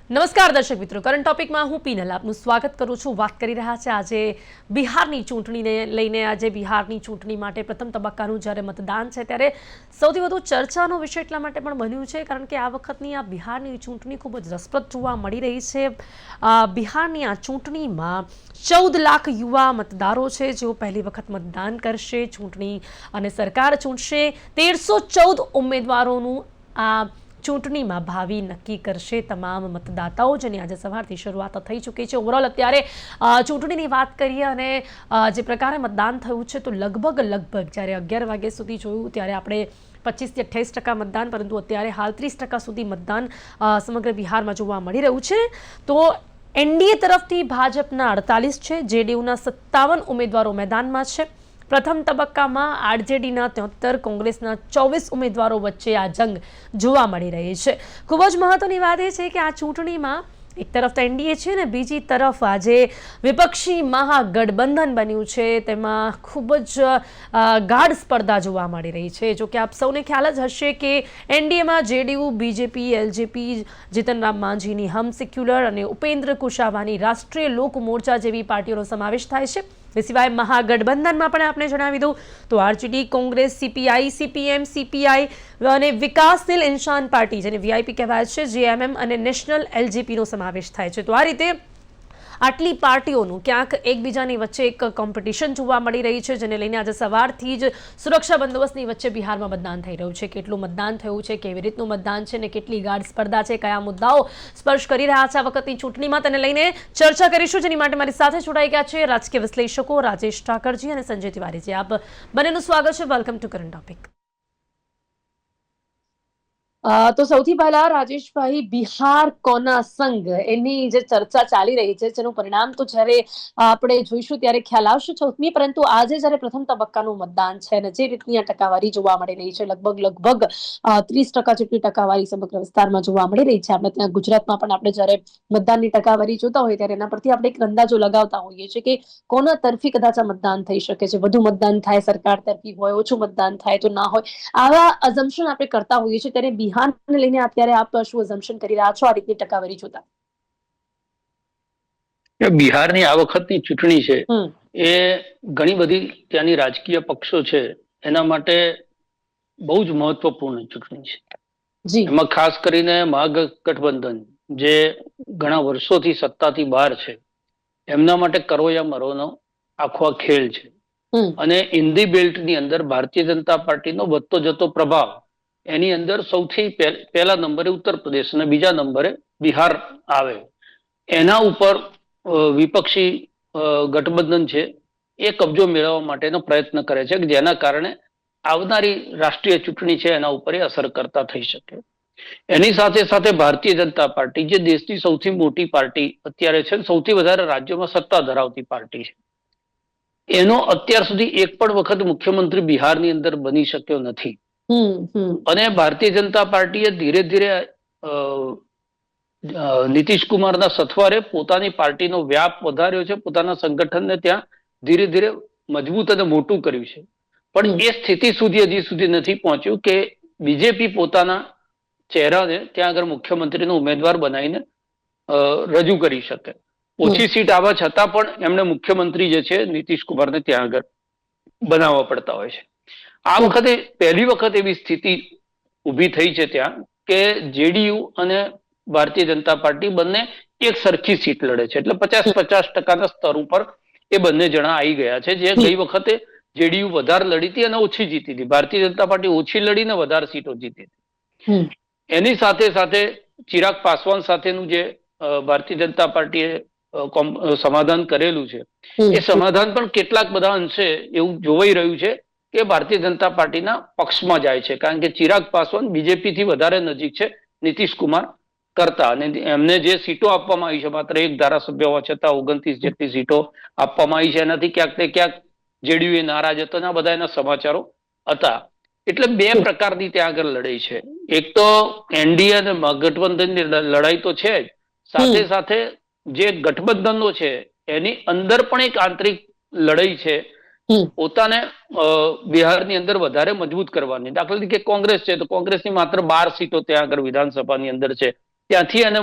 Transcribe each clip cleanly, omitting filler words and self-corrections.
નમસ્કાર દર્શક મિત્રો, કરંટ ટોપિકમાં હું પીનલ આપનું સ્વાગત કરું છું। વાત કરી રહ્યા છે આજે બિહારની ચૂંટણીને લઈને। આજે બિહારની ચૂંટણી માટે પ્રથમ તબક્કાનું જ્યારે મતદાન છે ત્યારે સૌથી વધુ ચર્ચાનો વિષય એટલા માટે પણ બન્યું છે કારણ કે આ વખતની આ બિહારની ચૂંટણી ખૂબ જ રસપ્રદ જોવા મળી રહી છે। બિહારની આ ચૂંટણીમાં 14 લાખ યુવા મતદારો છે જેઓ પહેલી વખત મતદાન કરશે। ચૂંટણી અને સરકાર ચૂંટશે। 1314 ઉમેદવારોનું આ ચૂંટણીમાં ભાવિ નક્કી કરશે તમામ મતદાતાઓ, જેની આજે સવારથી શરૂઆત થઈ ચૂકી છે। ઓવરઓલ અત્યારે ચૂંટણીની વાત કરીએ અને જે પ્રકારે મતદાન થયું છે તો લગભગ જ્યારે 11 વાગ્યા સુધી જોયું ત્યારે આપણે 25 થી 28% મતદાન, પરંતુ અત્યારે હાલ 30% સુધી મતદાન સમગ્ર બિહારમાં જોવા મળી રહ્યું છે। તો એનડીએ તરફથી ભાજપના 48 છે, જેડીયુના 57 ઉમેદવારો મેદાનમાં છે। પ્રથમ તબક્કામાં આરજેડીના 73, કોંગ્રેસના 24 ઉમેદવારો વચ્ચે આ જંગ જોવા મળી રહી છે। ખૂબ જ મહત્વની વાત એ છે કે આ ચૂંટણીમાં એક તરફ તો એનડીએ છે ને બીજી તરફ આજે વિપક્ષી મહાગઠબંધન બન્યું છે, તેમાં ખૂબ જ ગાઢ સ્પર્ધા જોવા મળી રહી છે। જો કે આપ સૌને ખ્યાલ જ હશે કે એનડીએમાં જેડીયુ, બીજેપી, એલજેપી, જીતનરામ માંઝીની હમ સેક્યુલર અને ઉપેન્દ્ર કુશવાહાની રાષ્ટ્રીય લોક મોરચા જેવી પાર્ટીઓનો સમાવેશ થાય છે। એ સિવાય મહાગઠબંધનમાં પણ આપણે જણાવી દઉં તો RJD, Congress, CPI, CPM, CPI અને વિકાસશીલ ઇન્સાન પાર્ટી જેને વીઆઈપી કહેવાય છે, જેએમએમ અને નેશનલ એલજેપીનો સમાવેશ થાય છે। તો આ રીતે આટલી પાર્ટીઓનું ક્યાંક એકબીજાની વચ્ચે એક કોમ્પિટિશન જોવા મળી રહી છે, જેને લઈને આજે સવારથી જ સુરક્ષા બંદોબસ્તની વચ્ચે બિહારમાં મતદાન થઈ રહ્યું છે। કેટલું મતદાન થયું છે, કેવી રીતનું મતદાન છે ને કેટલી ગાઢ સ્પર્ધા છે, કયા મુદ્દાઓ સ્પર્શ કરી રહ્યા છે આ વખતની ચૂંટણીમાં, તેને લઈને ચર્ચા કરીશું। જેની માટે મારી સાથે જોડાઈ ગયા છે રાજકીય વિશ્લેષકો રાજેશ ઠાકરજી અને સંજય તિવારીજી। આપ બંનેનું સ્વાગત છે। Welcome to current topic. તો સૌથી પહેલા રાજેશભાઈ, બિહાર કોના સંગ એની જે ચર્ચા ચાલી રહી છે જેનું પરિણામ તો જ્યારે આપણે જોઈશું ત્યારે ખ્યાલ આવશે 14મી, પરંતુ આજે જ્યારે પ્રથમ તબક્કાનું મતદાન છે અને જે રીતની આ ટકાવારી જોવા મળી રહી છે, લગભગ 30% જેટલી ટકાવારી સમગ્ર વિસ્તારમાં જોવા મળી રહી છે। આપણે ત્યાં ગુજરાતમાં પણ આપણે જ્યારે મતદાનની ટકાવારી જોતા હોઈએ ત્યારે એના પરથી આપણે એક અંદાજો લગાવતા હોઈએ છીએ કે કોના તરફી કદાચ આ મતદાન થઈ શકે છે। વધુ મતદાન થાય સરકાર તરફી હોય, ઓછું મતદાન થાય તો ના હોય, આવા અઝમ્પશન આપણે કરતા હોઈએ છીએ। ત્યારે બિહારને લઈને અત્યારે આપ શું અઝમ્પશન કરી રહ્યા છો આ રીતની ટકાવારી જોતા? બિહારની આ વખતની ચૂંટણી છે એ ઘણી બધી ત્યાંની રાજકીય પક્ષો છે એના માટે બહુ જ મહત્વપૂર્ણ ચૂંટણી છે। એમાં ખાસ કરીને મહાગઠબંધન જે ઘણા વર્ષોથી સત્તાથી બહાર છે એમના માટે કરોયા મરોનો આખો ખેલ છે। અને હિન્દી બેલ્ટની અંદર ભારતીય જનતા પાર્ટીનો વધતો જતો પ્રભાવ, એની અંદર સૌથી પહેલા નંબરે ઉત્તર પ્રદેશ અને બીજા નંબરે બિહાર આવે। એના ઉપર વિપક્ષી ગઠબંધન છે એ કબજો મેળવવા માટેનો પ્રયત્ન કરે છે, જેના કારણે આવનારી રાષ્ટ્રીય ચૂંટણી છે એના ઉપર એ અસર કરતા થઈ શકે। એની સાથે સાથે ભારતીય જનતા પાર્ટી જે દેશની સૌથી મોટી પાર્ટી અત્યારે છે, સૌથી વધારે રાજ્યોમાં સત્તા ધરાવતી પાર્ટી છે, એનો અત્યાર સુધી એક પણ વખત મુખ્યમંત્રી બિહારની અંદર બની શક્યો નથી। અને ભારતીય જનતા પાર્ટીએ ધીરે ધીરે નીતિશ કુમારના સથવારે પોતાની પાર્ટીનો વ્યાપ વધાર્યો છે, પોતાના સંગઠનને ત્યાં ધીરે ધીરે મજબૂત અને મોટું કર્યું છે। પણ એ સ્થિતિ સુધી હજી સુધી નથી પહોંચ્યું કે બીજેપી પોતાના ચહેરાને ત્યાં આગળ મુખ્યમંત્રીનો ઉમેદવાર બનાવીને રજૂ કરી શકે। ઓછી સીટ આવવા છતાં પણ એમને મુખ્યમંત્રી જે છે નીતિશ કુમારને ત્યાં આગળ બનાવવા પડતા હોય છે। આ વખતે પહેલી વખત એવી સ્થિતિ ઊભી થઈ છે ત્યાં કે જેડીયુ અને ભારતીય જનતા પાર્ટી બંને એક સરખી સીટ લડે છે, એટલે 50-50% સ્તર ઉપર એ બંને જણા આવી ગયા છે। જે ગઈ વખતે જેડીયુ વધારે લડી હતી અને ઓછી જીતી હતી, ભારતીય જનતા પાર્ટી ઓછી લડીને વધારે સીટો જીતી હતી। એની સાથે સાથે ચિરાગ પાસવાન સાથેનું જે ભારતીય જનતા પાર્ટીએ સમાધાન કરેલું છે એ સમાધાન પણ કેટલાક બધા અંશે એવું જોવાઈ રહ્યું છે કે ભારતીય જનતા પાર્ટીના પક્ષમાં જાય છે, કારણ કે ચિરાગ પાસવાન બીજેપી થી વધારે નજીક છે નીતિશ કુમાર કરતા, અને એમને જે સીટો આપવામાં આવી છે માત્ર એક ધારાસભ્ય હોવા છતાં 29 જેટલી સીટો આપવામાં આવી છે, એનાથી ક્યાંક ને ક્યાંક જેડીયુ નારાજ હતો અને આ બધા એના સમાચારો હતા। એટલે બે પ્રકારની ત્યાં આગળ લડાઈ છે, એક તો એનડીએ અને મહાગઠબંધનની લડાઈ તો છે જ, સાથે સાથે જે ગઠબંધનો છે એની અંદર પણ એક આંતરિક લડાઈ છે પોતાને બિહારની અંદર વધારે મજબૂત કરવાની। દાખલા તરીકે કોંગ્રેસ છે તો કોંગ્રેસની માત્ર 12 સીટો ત્યાં આગળ વિધાનસભાની અંદર છે, ત્યાંથી એને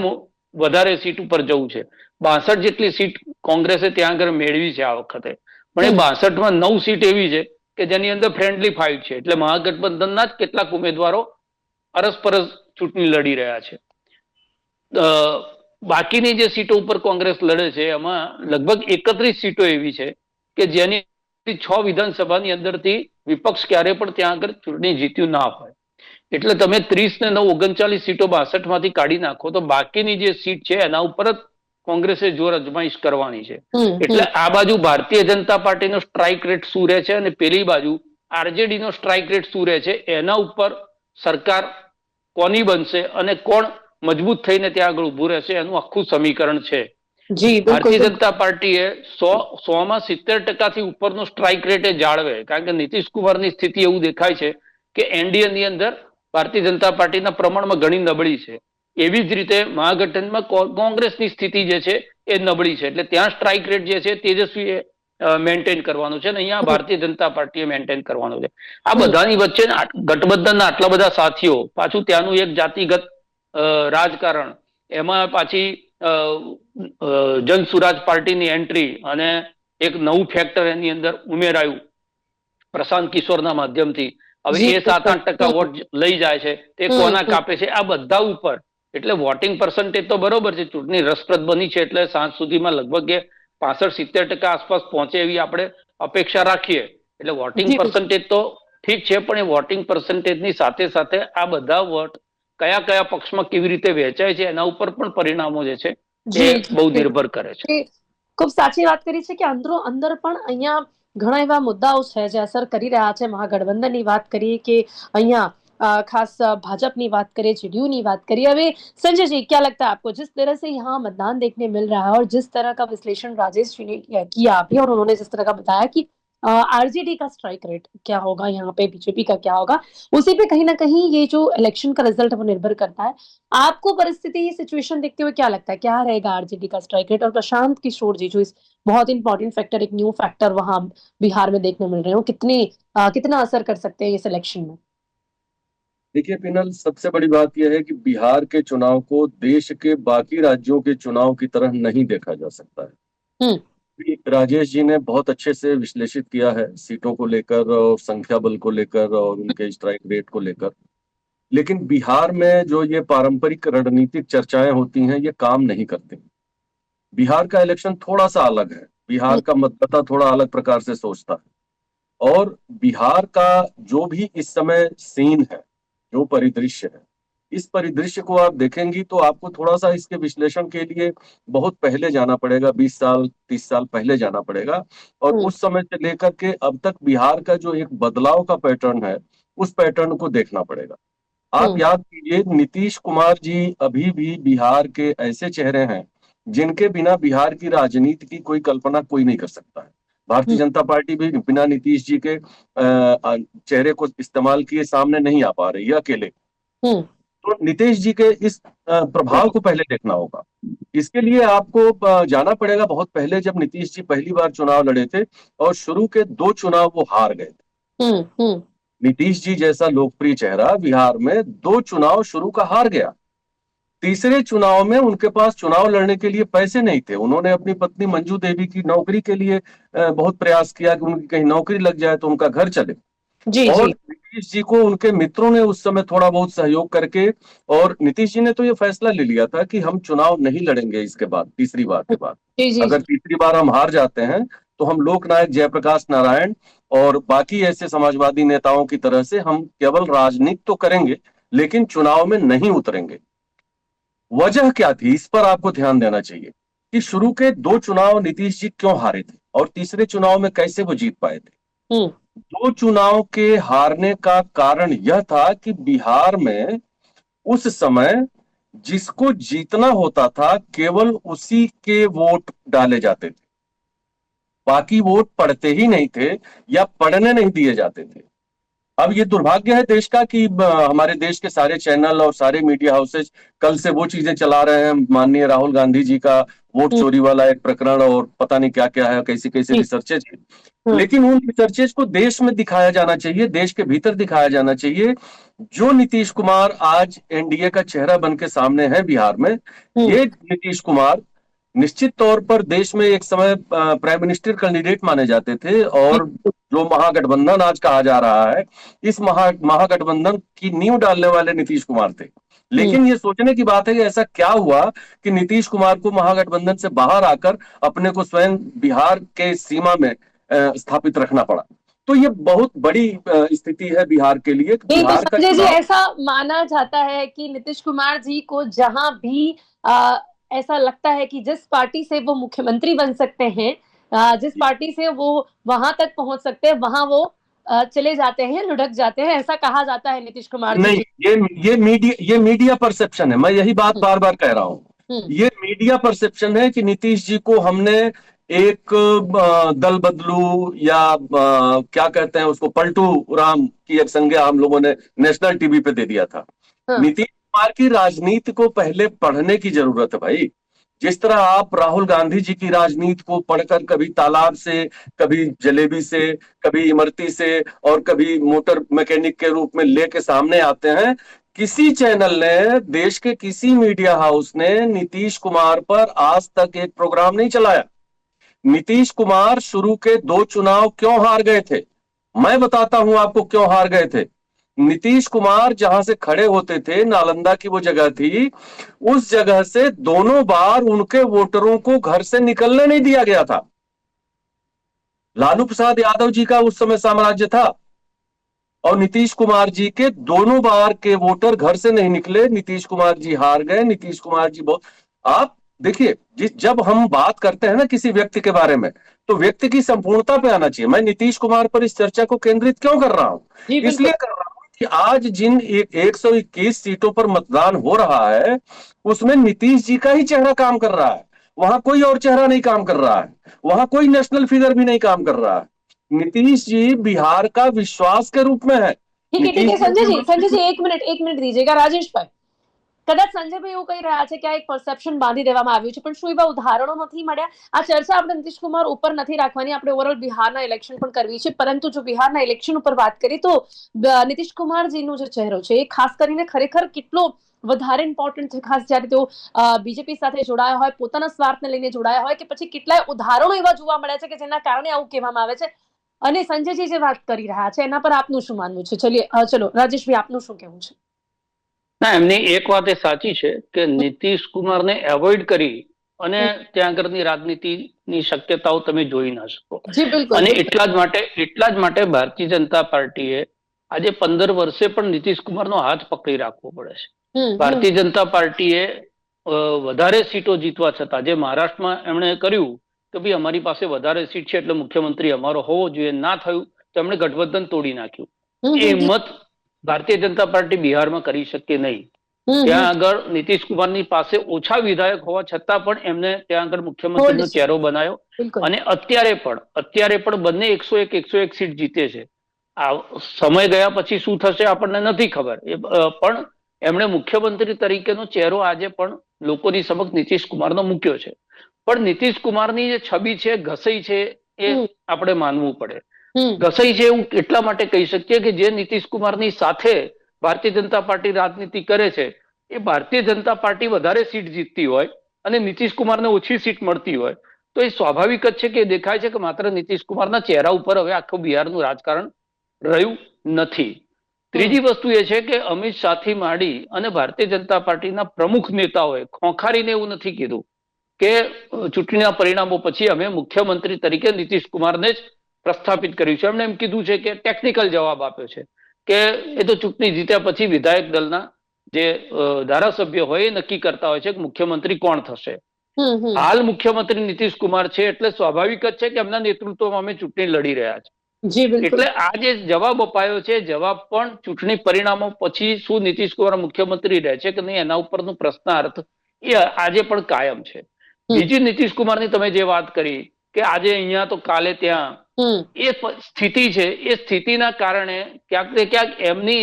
વધારે સીટ ઉપર જવું છે. 62 જેટલી સીટ કોંગ્રેસે ત્યાં આગળ મેળવી છે આ વખતે, પણ એ 62માં 9 સીટ એવી છે કે જેની અંદર ફ્રેન્ડલી ફાઇટ છે, એટલે મહાગઠબંધનના જ કેટલાક ઉમેદવારો અરસપરસ ચૂંટણી લડી રહ્યા છે. બાકીની જે સીટો ઉપર કોંગ્રેસ લડે છે એમાં લગભગ 31 સીટો એવી છે કે જેની 6 વિધાનસભાની અંદરથી વિપક્ષ ક્યારે પણ ત્યાં આગળ ચૂંટણી જીત્યું ના હોય. એટલે તમે 30 ને 9 39 સીટો 62માંથી કાઢી નાખો તો બાકીની જે સીટ છે એના ઉપર જ કોંગ્રેસે જોર અજમાઈશ કરવાની છે. એટલે આ બાજુ ભારતીય જનતા પાર્ટીનો સ્ટ્રાઇક રેટ શું રહે છે અને પેલી બાજુ આરજેડી નો સ્ટ્રાઇક રેટ શું રહે છે, એના ઉપર સરકાર કોની બનશે અને કોણ મજબૂત થઈને ત્યાં આગળ ઉભું રહેશે એનું આખું સમીકરણ છે. ભારતીય જનતા પાર્ટીએ 100માં 70% ઉપરનો સ્ટ્રાઇક રેટ જાળવે, કારણ કે નીતિશ કુમારની સ્થિતિ એવું દેખાય છે કે એનડીએ ની અંદર ભારતીય જનતા પાર્ટીના પ્રમાણમાં ઘણી નબળી છે. એવી જ રીતે મહાગઠબંધનમાં કોંગ્રેસની સ્થિતિ જે છે એ નબળી છે, એટલે ત્યાં સ્ટ્રાઇક રેટ જે છે તેજસ્વીએ મેન્ટેન કરવાનું છે અને અહીંયા ભારતીય જનતા પાર્ટીએ મેન્ટેન કરવાનું છે. આ બધાની વચ્ચે ગઠબંધનના આટલા બધા સાથીઓ, પાછું ત્યાંનું એક જાતિગત રાજકારણ, એમાં પાછી જન સુરાજ પાર્ટીની એન્ટ્રી અને એક નવું ફેક્ટર એની અંદર ઉમેરાયું પ્રશાંત કિશોરના માધ્યમથી. હવે એ 7-8% વોટ લઈ જાય છે, તે કોના કાપે છે, આ બધા ઉપર. એટલે વોટિંગ પર્સન્ટેજ તો બરોબર છે, ચૂંટણી રસપ્રદ બની છે એટલે સાંજ સુધીમાં લગભગ 65-70% આસપાસ પહોંચે એવી આપણે અપેક્ષા રાખીએ. એટલે વોટિંગ પર્સન્ટેજ તો ઠીક છે, પણ એ વોટિંગ પર્સન્ટેજની સાથે સાથે આ બધા વોટ કયા કયા પક્ષમાં કેવી રીતે વહેંચાય છે એના ઉપર પણ પરિણામો જે છે એ બહુ નિર્ભર કરે છે. ખૂબ સાચી વાત કરી છે કે અંદરો અંદર પણ અહીંયા ઘણા એવા મુદ્દાઓ છે જે અસર કરી રહ્યા છે. મહાગઠબંધનની વાત કરીએ કે અહીંયા खास भाजपा की बात करें, जेडीयू की बात करिए। अभी संजय जी, क्या लगता है आपको, जिस तरह से यहाँ मतदान देखने मिल रहा है और जिस तरह का विश्लेषण राजेश जी ने किया अभी, और उन्होंने जिस तरह का बताया कि आरजेडी का स्ट्राइक रेट क्या होगा, यहाँ पे बीजेपी का क्या होगा, उसी पे कहीं ना कहीं ये जो इलेक्शन का रिजल्ट है वो निर्भर करता है। आपको परिस्थिति, सिचुएशन देखते हुए क्या लगता है, क्या रहेगा आरजेडी का स्ट्राइक रेट? और प्रशांत किशोर जी, जो इस बहुत इंपॉर्टेंट फैक्टर, एक न्यू फैक्टर वहां बिहार में देखने मिल रहे हो, कितना असर कर सकते हैं इस इलेक्शन में? देखिए पिनल, सबसे बड़ी बात यह है कि बिहार के चुनाव को देश के बाकी राज्यों के चुनाव की तरह नहीं देखा जा सकता है। राजेश जी ने बहुत अच्छे से विश्लेषित किया है सीटों को लेकर और संख्या बल को लेकर और उनके स्ट्राइक रेट को लेकर। लेकिन बिहार में जो ये पारंपरिक रणनीतिक चर्चाएं होती हैं, ये काम नहीं करती। बिहार का इलेक्शन थोड़ा सा अलग है, बिहार का मतदाता थोड़ा अलग प्रकार से सोचता है, और बिहार का जो भी इस समय सीन है, जो परिदृश्य है, इस परिदृश्य को आप देखेंगी तो आपको थोड़ा सा इसके विश्लेषण के लिए बहुत पहले जाना पड़ेगा, 20 साल 30 साल पहले जाना पड़ेगा। और उस समय से लेकर के अब तक बिहार का जो एक बदलाव का पैटर्न है, उस पैटर्न को देखना पड़ेगा। आप याद कीजिए, नीतीश कुमार जी अभी भी बिहार के ऐसे चेहरे हैं जिनके बिना बिहार की राजनीति की कोई कल्पना कोई नहीं कर सकता है। भारतीय जनता पार्टी भी बिना नीतीश जी के चेहरे को इस्तेमाल किए सामने नहीं आ पा रही है अकेले। तो नीतीश जी के इस प्रभाव को पहले देखना होगा। इसके लिए आपको जाना पड़ेगा बहुत पहले, जब नीतीश जी पहली बार चुनाव लड़े थे और शुरू के 2 चुनाव वो हार गए थे। नीतीश जी जैसा लोकप्रिय चेहरा बिहार में 2 चुनाव शुरू का हार गया। तीसरे चुनाव में उनके पास चुनाव लड़ने के लिए पैसे नहीं थे। उन्होंने अपनी पत्नी मंजू देवी की नौकरी के लिए बहुत प्रयास किया कि उनकी कहीं नौकरी लग जाए तो उनका घर चले। और नीतीश जी को उनके मित्रों ने उस समय थोड़ा बहुत सहयोग करके, और नीतीश जी ने तो ये फैसला ले लिया था कि हम चुनाव नहीं लड़ेंगे इसके बाद, तीसरी बार के बाद। अगर तीसरी बार हम हार जाते हैं तो हम लोकनायक जयप्रकाश नारायण और बाकी ऐसे समाजवादी नेताओं की तरह से हम केवल राजनीति तो करेंगे लेकिन चुनाव में नहीं उतरेंगे। वजह क्या थी, इस पर आपको ध्यान देना चाहिए कि शुरू के 2 चुनाव नीतीश जी क्यों हारे थे और तीसरे चुनाव में कैसे वो जीत पाए थे। 2 चुनाव के हारने का कारण यह था कि बिहार में उस समय जिसको जीतना होता था केवल उसी के वोट डाले जाते थे, बाकी वोट पड़ते ही नहीं थे या पड़ने नहीं दिए जाते थे। अब ये दुर्भाग्य है देश का कि हमारे देश के सारे चैनल और सारे मीडिया हाउसेज कल से वो चीजें चला रहे हैं, माननीय राहुल गांधी जी का वोट चोरी वाला एक प्रकरण और पता नहीं क्या क्या है, कैसी कैसी रिसर्चेज। लेकिन उन रिसर्चेज को देश में दिखाया जाना चाहिए, देश के भीतर दिखाया जाना चाहिए। जो नीतीश कुमार आज एनडीए का चेहरा बन के सामने है बिहार में, ये नीतीश कुमार निश्चित तौर पर देश में एक समय प्राइम मिनिस्टर कैंडिडेट माने जाते थे, और जो महागठबंधन आज कहा जा रहा है, इस महागठबंधन की नींव डालने वाले नीतीश कुमार थे। लेकिन ये सोचने की बात है कि ऐसा क्या हुआ कि नीतीश कुमार को महागठबंधन से बाहर आकर अपने को स्वयं बिहार के सीमा में स्थापित रखना पड़ा। तो ये बहुत बड़ी स्थिति है बिहार के लिए। नहीं तो संजय जी, ऐसा माना जाता है कि नीतीश कुमार जी को जहां भी ऐसा लगता है कि जिस पार्टी से वो मुख्यमंत्री बन सकते हैं, जिस पार्टी से वो वहां तक पहुंच सकते हैं, वहां वो चले जाते हैं, लुढ़क जाते हैं, ऐसा कहा जाता है नीतीश कुमार जी। नहीं, ये मीडिया परसेप्शन है। मैं यही बात बार बार कह रहा हूँ, ये मीडिया परसेप्शन है कि नीतीश जी को हमने एक दल बदलू या क्या कहते हैं उसको, पलटू राम की एक संज्ञा हम लोगों ने नेशनल टीवी पे दे दिया था। नीतीश कुमार की राजनीति को पहले पढ़ने की जरूरत है भाई। जिस तरह आप राहुल गांधी जी की राजनीति को पढ़कर कभी तालाब से, कभी जलेबी से, कभी इमरती से और कभी मोटर मैकेनिक के रूप में लेके सामने आते हैं, किसी चैनल ने, देश के किसी मीडिया हाउस ने नीतीश कुमार पर आज तक एक प्रोग्राम नहीं चलाया। नीतीश कुमार शुरू के 2 चुनाव क्यों हार गए थे, मैं बताता हूं आपको क्यों हार गए थे। नीतीश कुमार जहां से खड़े होते थे, नालंदा की वो जगह थी, उस जगह से दोनों बार उनके वोटरों को घर से निकलने नहीं दिया गया था। लालू प्रसाद यादव जी का उस समय साम्राज्य था, और नीतीश कुमार जी के दोनों बार के वोटर घर से नहीं निकले, नीतीश कुमार जी हार गए। नीतीश कुमार जी बहुत, आप देखिए, जब हम बात करते हैं ना किसी व्यक्ति के बारे में, तो व्यक्ति की संपूर्णता पे आना चाहिए। मैं नीतीश कुमार पर इस चर्चा को केंद्रित क्यों कर रहा हूं, इसलिए कर रहा हूं कि आज जिन 121 सीटों पर मतदान हो रहा है, उसमें नीतीश जी का ही चेहरा काम कर रहा है। वहां कोई और चेहरा नहीं काम कर रहा है, वहां कोई नेशनल फिगर भी नहीं काम कर रहा है। नीतीश जी बिहार का विश्वास के रूप में है। ठीक है संजय जी, एक मिनट दीजिएगा। રાજેશ ભાઈ, કદાચ સંજયભાઈ એવું કહી રહ્યા છે કે આ એક પરસેપ્શન બાંધી દેવામાં આવ્યું છે, પણ શું એવા ઉદાહરણો નથી મળ્યા? આ ચર્ચા આપણે નીતિશ કુમાર ઉપર નથી રાખવાની, આપણે ઓવરઓલ બિહારના ઇલેક્શન પણ કરવી છે। પરંતુ જો બિહારના ઇલેક્શન ઉપર વાત કરીએ તો નીતિશ કુમારજીનો જે ચહેરો છે એ ખાસ કરીને ખરેખર કેટલો વધારે ઇમ્પોર્ટન્ટ છે, ખાસ જ્યારે તેઓ બીજેપી સાથે જોડાયા હોય, પોતાના સ્વાર્થને લઈને જોડાયા હોય, કે પછી કેટલાય ઉદાહરણો એવા જોવા મળ્યા છે કે જેના કારણે આવું કહેવામાં આવે છે। અને સંજયજી જે વાત કરી રહ્યા છે એના પર આપનું શું માનવું છે? ચલો રાજેશભાઈ, આપનું શું કહેવું છે? ના, એમની એક વાત એ સાચી છે કે નીતિશ કુમારને એવોઇડ કરી અને ત્યાં આગળની રાજનીતિની શક્યતાઓ તમે જોઈ ના શકો। અને એટલા જ માટે ભારતીય જનતા પાર્ટીએ આજે 15 વર્ષે પણ નીતિશ કુમારનો હાથ પકડી રાખવો પડે છે। ભારતીય જનતા પાર્ટીએ વધારે સીટો જીતવા છતાં જે મહારાષ્ટ્રમાં એમણે કર્યું કે ભાઈ અમારી પાસે વધારે સીટ છે એટલે મુખ્યમંત્રી અમારો હોવો જોઈએ, ના થયું તો એમણે ગઠબંધન તોડી નાખ્યું। એ હિંમત ભારતીય જનતા પાર્ટી બિહારમાં કરી શકે નહીં। ત્યાં આગળ નીતિશ કુમારની પાસે ઓછા વિધાયક હોવા છતાં પણ એમને ત્યાં આગળ મુખ્યમંત્રીનો ચહેરો બનાવ્યો, અને અત્યારે પણ બંને 101 સીટ જીતે છે। આ સમય ગયા પછી શું થશે આપણને નથી ખબર, પણ એમણે મુખ્યમંત્રી તરીકેનો ચહેરો આજે પણ લોકોની સમક્ષ નીતિશ કુમારનો મૂક્યો છે। પણ નીતિશ કુમારની જે છબી છે, ઘસાઈ છે, એ આપણે માનવું પડે। ઘસાઈ છે એવું એટલા માટે કહી શકીએ કે જે નીતિશ કુમારની સાથે ભારતીય જનતા પાર્ટી રાજનીતિ કરે છે, એ ભારતીય જનતા પાર્ટી વધારે સીટ જીતતી હોય અને નીતિશ કુમારને ઓછી સીટ મળતી હોય તો એ સ્વાભાવિક જ છે કે દેખાય છે કે માત્ર નીતિશ કુમારના ચહેરા ઉપર હવે આખું બિહારનું રાજકારણ રહ્યું નથી। ત્રીજી વસ્તુ એ છે કે અમિત શાહથી માંડી અને ભારતીય જનતા પાર્ટીના પ્રમુખ નેતાઓએ ખોખારીને એવું નથી કીધું કે ચૂંટણીના પરિણામો પછી અમે મુખ્યમંત્રી તરીકે નીતિશ કુમારને જ પ્રસ્થાપિત કર્યું છે। એમણે એમ કીધું છે કે ટેકનિકલ જવાબ આપ્યો છે કે એ તો ચૂંટણી જીત્યા પછી વિધાયક દળના જે ધારાસભ્ય હોય એ નક્કી કરતા હોય છે કે મુખ્યમંત્રી કોણ થશે। હાલ મુખ્યમંત્રી નીતિશ કુમાર છે એટલે સ્વાભાવિક જ છે કે એમના નેતૃત્વમાં અમે ચૂંટણી લડી રહ્યા છીએ। એટલે આ જે જવાબ અપાયો છે, જવાબ પણ ચૂંટણી પરિણામો પછી શું નીતિશ કુમાર મુખ્યમંત્રી રહે છે કે નહીં એના ઉપરનો પ્રશ્નાર્થ એ આજે પણ કાયમ છે। બીજી નીતિશ કુમારની તમે જે વાત કરી કે આજે અહીંયા તો કાલે ત્યાં, એ સ્થિતિ છે. એ સ્થિતિના કારણે ક્યાંક ને ક્યાંક એમની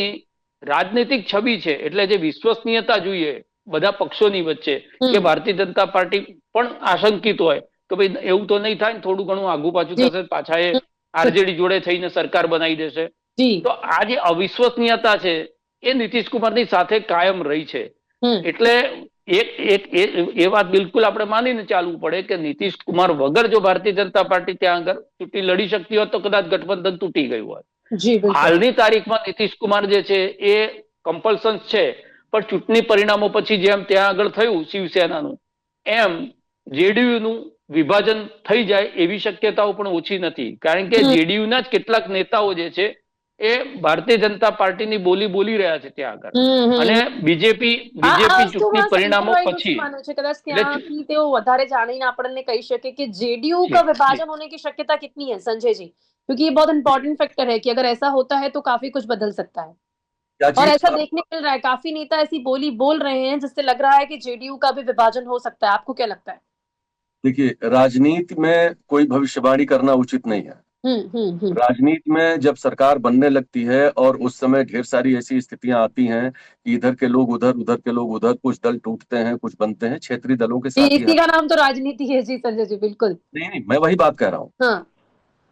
રાજનીતિક છબી છે, એટલે જે વિશ્વસનીયતા જોઈએ બધા પક્ષોની વચ્ચે, કે ભારતીય જનતા પાર્ટી પણ આશંકિત હોય કે ભાઈ એવું તો નહીં થાય ને, થોડું ઘણું આગુ પાછું થશે, પાછા એ આરજેડી જોડે થઈને સરકાર બનાવી દેશે. તો આ જે અવિશ્વસનીયતા છે એ નીતિશ કુમારની સાથે કાયમ રહી છે. એટલે એ વાત બિલકુલ આપણે માનીને ચાલવું પડે કે નીતિશ કુમાર વગર જો ભારતીય જનતા પાર્ટી ત્યાં આગળ ચૂંટણી લડી શકતી હોત તો કદાચ ગઠબંધન તૂટી ગયું હોત. હાલની તારીખમાં નીતિશ કુમાર જે છે એ કમ્પલ્સન છે, પણ ચૂંટણી પરિણામો પછી જેમ ત્યાં આગળ થયું શિવસેનાનું, એમ જેડીયુનું વિભાજન થઈ જાય એવી શક્યતાઓ પણ ઓછી નથી. કારણ કે જેડીયુના જ કેટલાક નેતાઓ જે છે એ ભારતીય જનતા પાર્ટીની બોલી રહ્યા છે ત્યાં આગળ, અને બીજેપી ચૂંટણી પરિણામો પછી कदाच ત્યાંથી તેઓ વધારે જાણીને આપણને કહી શકે કે जेडीयू का विभाजन होने की शक्यता कितनी है संजय जी, क्योंकि ये बहुत इंपॉर्टेंट फैक्टर है कि अगर ऐसा होता है तो काफी कुछ बदल सकता है, और ऐसा देखने को मिल रहा है, काफी नेता ऐसी बोली बोल रहे हैं जिससे लग रहा है कि जेडीयू का भी विभाजन हो सकता है. आपको क्या लगता है? देखिए, राजनीति में कोई भविष्यवाणी करना उचित नहीं है. राजनीति में जब सरकार बनने लगती है और उस समय ढेर सारी ऐसी स्थितियां आती हैं कि इधर के लोग उधर, उधर के लोग उधर, कुछ दल टूटते हैं, कुछ बनते हैं, क्षेत्रीय दलों के साथ. इसी का नाम तो राजनीति है जी संजय जी. बिल्कुल नहीं, मैं वही बात कह रहा हूँ.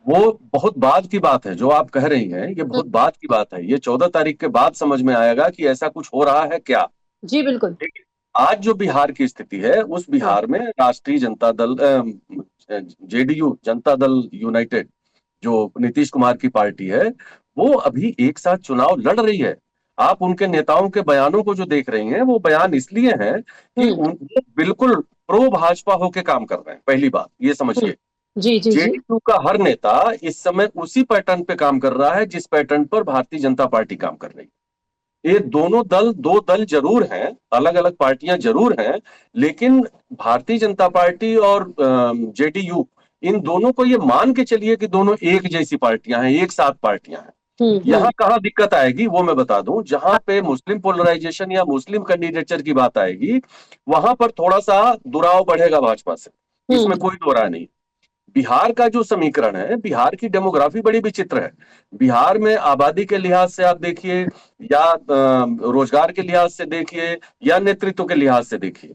वो बहुत बाद की बात है जो आप कह रही हैं, ये बहुत बाद की बात है. ये 14 तारीख के बाद समझ में आएगा कि ऐसा कुछ हो रहा है क्या. जी बिल्कुल. आज जो बिहार की स्थिति है, उस बिहार में राष्ट्रीय जनता दल, जेडीयू, जनता दल यूनाइटेड, जो नीतीश कुमार की पार्टी है, वो अभी एक साथ चुनाव लड़ रही है. आप उनके नेताओं के बयानों को जो देख रही हैं, वो बयान इसलिए हैं कि उनको बिल्कुल प्रो भाजपा होके काम कर रहे हैं. पहली बात ये समझिए. जेडीयू का हर नेता इस समय उसी पैटर्न पे काम कर रहा है जिस पैटर्न पर भारतीय जनता पार्टी काम कर रही है. ये दोनों दल दो दल जरूर हैं, अलग अलग पार्टियां जरूर हैं, लेकिन भारतीय जनता पार्टी और जेडीयू, इन दोनों को ये मान के चलिए कि दोनों एक जैसी पार्टियां हैं, एक साथ पार्टियां हैं. यहाँ कहाँ दिक्कत आएगी वो मैं बता दूं. जहां पे मुस्लिम पोलराइजेशन या मुस्लिम कैंडिडेचर की बात आएगी, वहां पर थोड़ा सा दुराव बढ़ेगा भाजपा से, इसमें कोई दो राय नहीं. बिहार का जो समीकरण है, बिहार की डेमोग्राफी बड़ी विचित्र है. बिहार में आबादी के लिहाज से आप देखिए, या रोजगार के लिहाज से देखिए, या नेतृत्व के लिहाज से देखिए,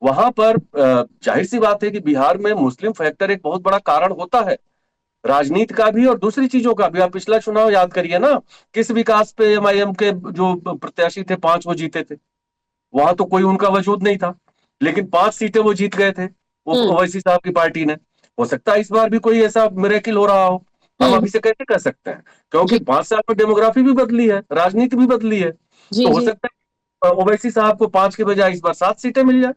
वहां पर जाहिर सी बात है कि बिहार में मुस्लिम फैक्टर एक बहुत बड़ा कारण होता है, राजनीति का भी और दूसरी चीजों का भी. आप पिछला चुनाव याद करिए ना, किस विकास पे एमआईएम के जो प्रत्याशी थे 5 वो जीते थे. वहां तो कोई उनका वजूद नहीं था, लेकिन 5 सीटें वो जीत गए थे, वो ओवैसी साहब की पार्टी ने. हो सकता है इस बार भी कोई ऐसा मिरेकल हो रहा हो, हम अभी से कैसे कह सकते हैं, क्योंकि 5 साल में डेमोग्राफी भी बदली है, राजनीति भी बदली है. तो हो सकता है ओवैसी साहब को 5 के बजाय इस बार 7 सीटें मिल जाए,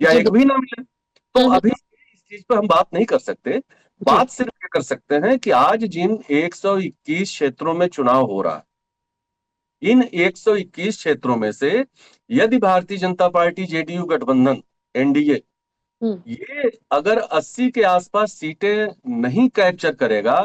या एक भी ना मिले. तो अभी इस चीज पर हम बात नहीं कर सकते. बात सिर्फ ये कर सकते हैं कि आज जिन 121 क्षेत्रों में चुनाव हो रहा है, इन 121 क्षेत्रों में से यदि भारतीय जनता पार्टी, जेडीयू गठबंधन, एनडीए, ये अगर 80 के आसपास सीटें नहीं कैप्चर करेगा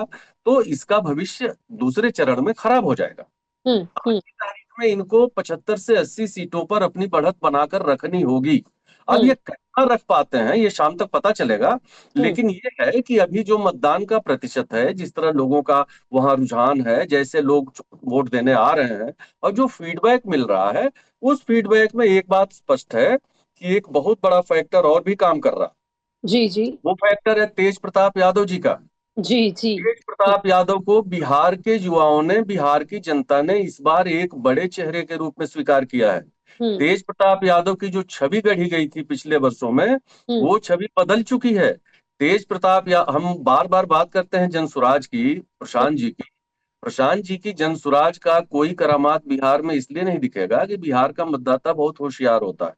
तो इसका भविष्य दूसरे चरण में खराब हो जाएगा. आज की तारीख में इनको 75 से 80 सीटों पर अपनी बढ़त बनाकर रखनी होगी. अब ये कितना रख पाते हैं ये शाम तक पता चलेगा, लेकिन ये है कि अभी जो मतदान का प्रतिशत है, जिस तरह लोगों का वहां रुझान है, जैसे लोग वोट देने आ रहे हैं और जो फीडबैक मिल रहा है, उस फीडबैक में एक बात स्पष्ट है कि एक बहुत बड़ा फैक्टर और भी काम कर रहा है. जी. वो फैक्टर है तेज प्रताप यादव जी का. जी. तेज प्रताप यादव को बिहार के युवाओं ने, बिहार की जनता ने इस बार एक बड़े चेहरे के रूप में स्वीकार किया है. तेज प्रताप यादव की जो छवि गढ़ी गई थी पिछले वर्षों में, वो छवि बदल चुकी है. तेज प्रताप, हम बार बार बात करते हैं जनसुराज की, प्रशांत जी की जनसुराज का कोई करामात बिहार में इसलिए नहीं दिखेगा कि बिहार का मतदाता बहुत होशियार होता है,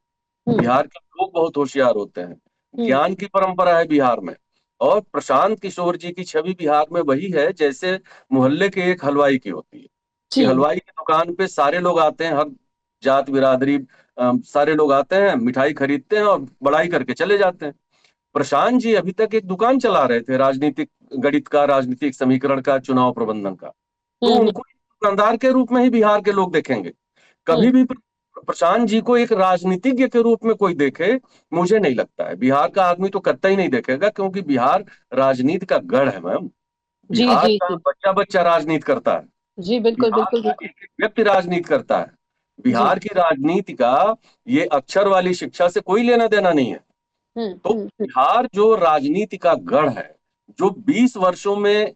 बिहार के लोग बहुत होशियार होते हैं, ज्ञान की परंपरा है बिहार में. और प्रशांत किशोर जी की छवि बिहार में वही है जैसे मोहल्ले के एक हलवाई की होती है. कि हलवाई की दुकान पे सारे लोग आते हैं, हर जात बिरादरी सारे लोग आते हैं, मिठाई खरीदते हैं और बड़ाई करके चले जाते हैं. प्रशांत जी अभी तक एक दुकान चला रहे थे, राजनीतिक गणित का, राजनीतिक समीकरण का, चुनाव प्रबंधन का. तो उनको दुकानदार के रूप में ही बिहार के लोग देखेंगे. कभी भी प्रशांत जी को एक राजनीतिज्ञ के रूप में कोई देखे, मुझे नहीं लगता है। बिहार का आदमी तो कतई नहीं देखेगा, क्योंकि बिहार राजनीति का गढ़ है मैम। जी बिहार जी का जी बच्चा बच्चा राजनीति करता है। जी, बिल्कुल बिहार बिल्कुल का बिल्कुल। एक एक व्यक्ति राजनीति करता है। जी। बिहार की राजनीति का ये अक्षर वाली शिक्षा से कोई लेना देना नहीं है। तो हम्म। बिहार जो राजनीति का गढ़ है, जो 20 वर्षों में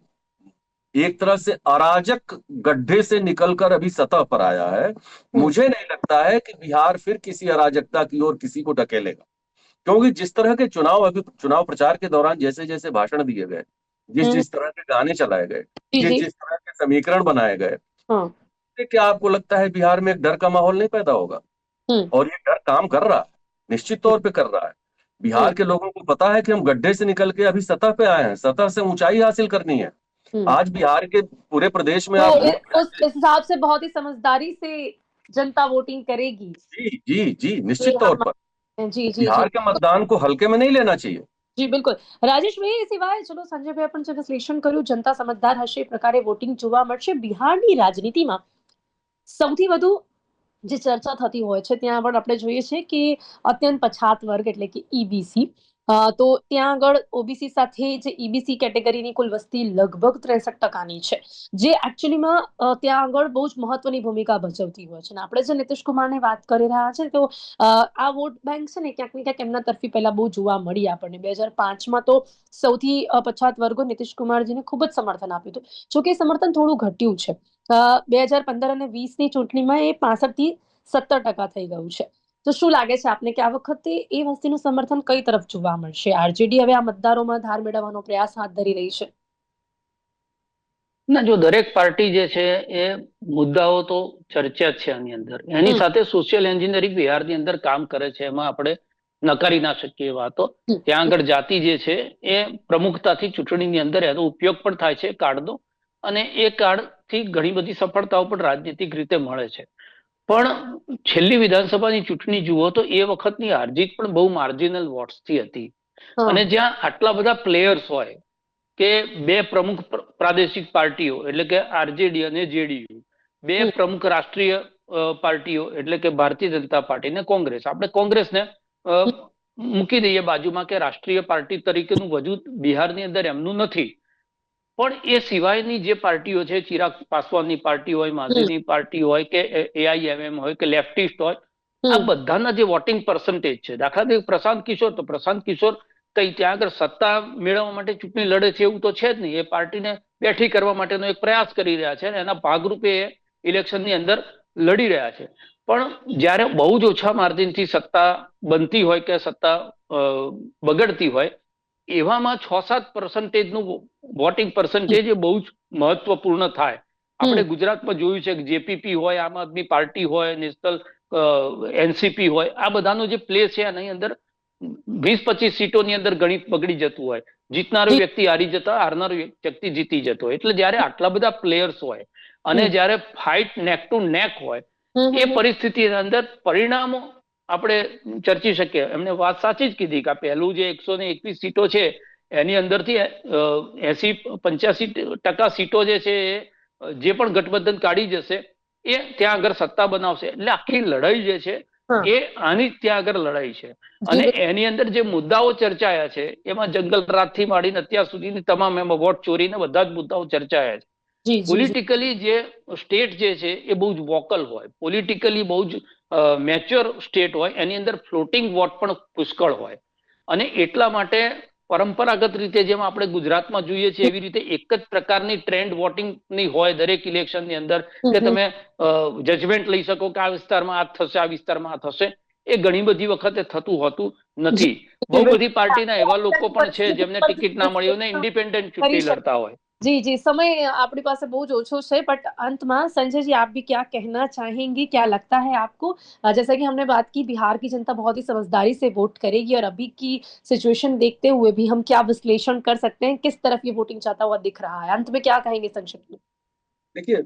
एक तरह से अराजक गड्ढे से निकलकर अभी सतह पर आया है, मुझे नहीं लगता है कि बिहार फिर किसी अराजकता की ओर किसी को ढकेलेगा। क्योंकि जिस तरह के चुनाव अभी चुनाव प्रचार के दौरान जैसे जैसे भाषण दिए गए, जिस हम्म। जिस तरह के गाने चलाए गए, जी जिस जी। जिस तरह के समीकरण बनाए गए, हाँ। तो क्या आपको लगता है बिहार में एक डर का माहौल नहीं पैदा होगा? हम्म और ये डर काम कर रहा है, निश्चित तौर पे कर रहा है। हम्म बिहार के लोगों को पता है कि हम गड्ढे से निकल के अभी सतह पे आए हैं, सतह से ऊंचाई हासिल करनी है। हम्म। आज बिहार के पूरे प्रदेश में तो आप घूम के उस हिसाब से बहुत ही समझदारी से जनता वोटिंग करेगी, जी जी जी, ये निश्चित हम तौर पर मानते हैं। जी जी जी। बिहार के मतदान को हल्के में नहीं लेना चाहिए। जी बिल्कुल। રાજેશ ભાઈ, એ સિવાય ચલો સંજયભાઈ પણ જે વિશ્લેષણ કર્યું, જનતા સમજદાર હશે એ પ્રકારે વોટિંગ જોવા મળશે બિહારની રાજનીતિમાં। સૌથી વધુ જે ચર્ચા થતી હોય છે ત્યાં આગળ આપણે જોઈએ છે કે અત્યંત પછાત વર્ગ એટલે કે ઈબીસી, તો ત્યાં આગળ ઓબીસી સાથે જે ઈબીસી કેટેગરીની કુલ વસ્તી લગભગ 63% છે, જે એકચ્યુઅલીમાં ત્યાં આગળ બહુ જ મહત્વની ભૂમિકા ભજવતી હોય છે। અને આપણે જે નીતિશ કુમારની વાત કરી રહ્યા છે તો આ વોટ બેંક છે ને ક્યાંક ને ક્યાંક એમના તરફી પહેલા બહુ જોવા મળી આપણને। 2005માં તો સૌથી પછાત વર્ગો નીતિશ કુમારજીને ખૂબ જ સમર્થન આપ્યું હતું, જોકે સમર્થન થોડું ઘટ્યું છે। 2015 અને 20ની ચૂંટણીમાં એ 65-70% થઈ ગયું છે। તો શું લાગે છે આપને કે આ વખતે એ વસ્તીનું સમર્થન કઈ તરફ જોવા મળશે? આરજેડી હવે આ મતદારોમાં ધાર મેળવવાનો પ્રયાસ હાથ ધરી રહી છે? ના, જો દરેક પાર્ટી જે છે એ મુદ્દાઓ તો ચર્ચા જ છે આની અંદર, એની સાથે સોશિયલ એન્જિનિયરિંગ બિહારની અંદર કામ કરે છે, એમાં આપણે નકારી ના શકીએ વાતો। ત્યાં આગળ જાતિ જે છે એ પ્રમુખતાથી ચૂંટણીની અંદર એનો ઉપયોગ પણ થાય છે કાર્ડનો, અને એ કાર્ડથી ઘણી બધી સફળતાઓ પણ રાજનીતિક રીતે મળે છે। પણ છેલ્લી વિધાનસભાની ચૂંટણી જુઓ તો એ વખતની હારજીત પણ બહુ માર્જિનલ વોટ્સથી હતી, અને જ્યાં આટલા બધા પ્લેયર્સ હોય કે બે પ્રમુખ પ્રાદેશિક પાર્ટીઓ એટલે કે આરજેડી અને જેડીયુ, બે પ્રમુખ રાષ્ટ્રીય પાર્ટીઓ એટલે કે ભારતીય જનતા પાર્ટી ને કોંગ્રેસ, આપણે કોંગ્રેસને મૂકી દઈએ બાજુમાં કે રાષ્ટ્રીય પાર્ટી તરીકેનું વજૂદ બિહારની અંદર એમનું નથી, પણ એ સિવાયની જે પાર્ટીઓ છે, ચિરાગ પાસવાનની પાર્ટી હોય, માઝીની પાર્ટી હોય કે એઆઈએમએમ હોય કે લેફ્ટિસ્ટ હોય, આ બધાના જે વોટિંગ પર્સન્ટેજ છે, દાખલા તરીકે પ્રશાંત કિશોર, તો પ્રશાંત કિશોર કઈ ત્યાં આગળ સત્તા મેળવવા માટે ચૂંટણી લડે છે એવું તો છે જ નહીં, એ પાર્ટીને બેઠી કરવા માટેનો એક પ્રયાસ કરી રહ્યા છે અને એના ભાગરૂપે એ ઇલેક્શનની અંદર લડી રહ્યા છે। પણ જ્યારે બહુ જ ઓછા માર્જિનથી સત્તા બનતી હોય કે સત્તા બગડતી હોય, એવામાં 6-7% વોટિંગ પર્સન્ટેજ એ બહુ જ મહત્વપૂર્ણ થાય। આપણે ગુજરાતમાં જોયું છે કે જેપીપી હોય, આમ આદમી પાર્ટી હોય, નેશનલ એનસીપી હોય, આ બધાનો જે પ્લે છે એની અંદર 20-25 સીટોની અંદર ગણિત બગડી જતું હોય, જીતનારો વ્યક્તિ હારી જતા, હારનારો વ્યક્તિ જીતી જતો હોય। એટલે જયારે આટલા બધા પ્લેયર્સ હોય અને જયારે ફાઇટ નેક ટુ નેક હોય, એ પરિસ્થિતિની અંદર પરિણામો આપણે ચર્ચી શકીએ। એમને વાત સાચી જ કીધી કે પહેલું જે 121 સીટો છે એની અંદરથી 80-85% સીટો જે છે જે પણ ગઠબંધન કાઢી જશે એ ત્યાં આગળ સત્તા બનાવશે। એટલે આખી લડાઈ જે છે એ આની ત્યાં આગળ લડાઈ છે, અને એની અંદર જે મુદ્દાઓ ચર્ચાયા છે એમાં જંગલ રાતથી માંડીને અત્યાર સુધીની તમામ, એમાં વોટ ચોરીને બધા જ મુદ્દાઓ ચર્ચાયા છે। પોલિટિકલી જે સ્ટેટ જે છે એ બહુ જ વોકલ હોય, પોલિટિકલી બહુ જ મેચ્યોર સ્ટેટ હોય, એની અંદર ફ્લોટિંગ વોટ પણ પુષ્કળ હોય, અને એટલા માટે પરંપરાગત રીતે જેમ આપણે ગુજરાતમાં જોઈએ છીએ એવી રીતે એક જ પ્રકારની ટ્રેન્ડ વોટિંગની હોય દરેક ઇલેક્શનની અંદર, કે તમે જજમેન્ટ લઈ શકો કે આ વિસ્તારમાં આ થશે, આ વિસ્તારમાં આ થશે, એ ઘણી બધી વખતે થતું હોતું નથી। બહુ બધી પાર્ટીના એવા લોકો પણ છે જેમને ટિકિટ ના મળી હોય ને ઇન્ડિपेंडेंट चुनाव लड़ता હોય। जी जी, समय आपके पास बहुत ओछो है, बट अंत में संजय जी आप भी क्या कहना चाहेंगे? क्या लगता है आपको? जैसा कि हमने बात की, बिहार की जनता बहुत ही समझदारी से वोट करेगी, और अभी की सिचुएशन देखते हुए भी हम क्या विश्लेषण कर सकते हैं, किस तरफ ये वोटिंग जाता हुआ दिख रहा है? अंत में क्या कहेंगे संक्षिप्त में? देखिए,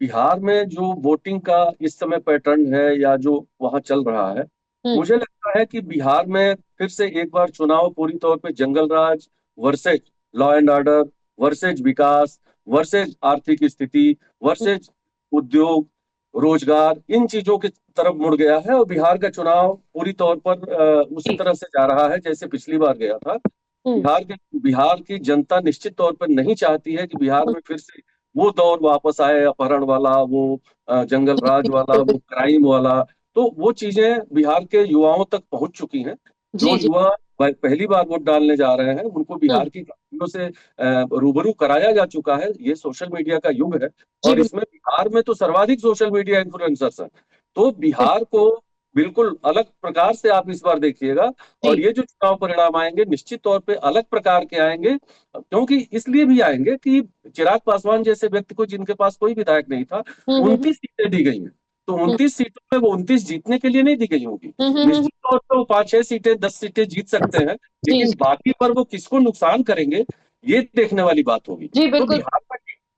बिहार में जो वोटिंग का इस समय पैटर्न है या जो वहां चल रहा है, मुझे लगता है कि बिहार में फिर से एक बार चुनाव पूरी तौर पे jungle raj versus law and order versus विकास वर्सेज आर्थिक स्थिति वर्सेज उद्योग रोजगार, इन चीजों की तरफ मुड़ गया है और बिहार का चुनाव पूरी तौर पर उसी तरह से जा रहा है जैसे पिछली बार गया था। बिहार की जनता निश्चित तौर पर नहीं चाहती है कि बिहार में फिर से वो दौर वापस आए, अपहरण वाला, वो जंगल राज वाला, वो क्राइम वाला। तो वो चीजें बिहार के युवाओं तक पहुंच चुकी हैं। जो युवा पहली बार वोट डालने जा रहे हैं उनको बिहार की कहानियों से रूबरू कराया जा चुका है। ये सोशल मीडिया का युग है और इसमें बिहार में तो सर्वाधिक सोशल मीडिया इन्फ्लुएंसर्स हैं। तो बिहार को बिल्कुल अलग प्रकार से आप इस बार देखिएगा और ये जो चुनाव परिणाम आएंगे निश्चित तौर पे अलग प्रकार के आएंगे, क्योंकि इसलिए भी आएंगे कि चिराग पासवान जैसे व्यक्ति को, जिनके पास कोई विधायक नहीं था, 29 सीटें दी गई हैं। तो 29 सीटों में वो 29 जीतने के लिए नहीं दी गई होगी। निश्चित तौर पर वो 5-6 सीटें, 10 सीटें जीत सकते हैं, लेकिन बाकी पर वो किसको नुकसान करेंगे ये देखने वाली बात होगी। तो बिहार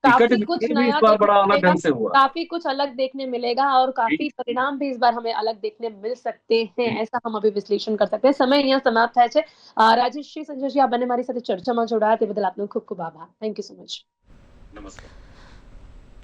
का काफी कुछ भी नया इस बार बड़ा अलग ढंग से हुआ, काफी कुछ अलग देखने मिलेगा और काफी परिणाम भी इस बार हमें अलग देखने मिल सकते हैं, ऐसा हम अभी विश्लेषण कर सकते हैं। समय અહીંયા સમાપ્ત થાય છે। રાજેશજી, સંજયજી, આ બંને મારી સાથે ચર્ચામાં જોડાયા તે બદલ આપનો ખૂબ ખૂબ આભાર। Thank you so much. નમસ્કાર।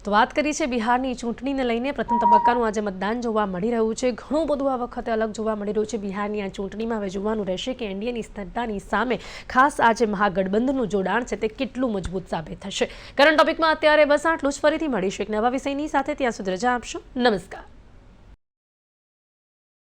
તો વાત કરી છે બિહારની ચૂંટણીને લઈને પ્રથમ તબક્કાનું આજે મતદાન જોવા મળી રહ્યું છે। ઘણું બધું આ વખતે અલગ જોવા મળી રહ્યું છે બિહારની આ ચૂંટણીમાં। હવે જોવાનું રહેશે કે એનડીએની સ્થિરતાની સામે ખાસ આજે મહાગઠબંધનનું જોડાણ છે તે કેટલું મજબૂત સાબિત થશે। કરંટ ટોપિકમાં અત્યારે બસ આટલું જ। ફરીથી મળીશું એક નવા વિષયની સાથે, ત્યાં સુધી રજા આપશો। નમસ્કાર।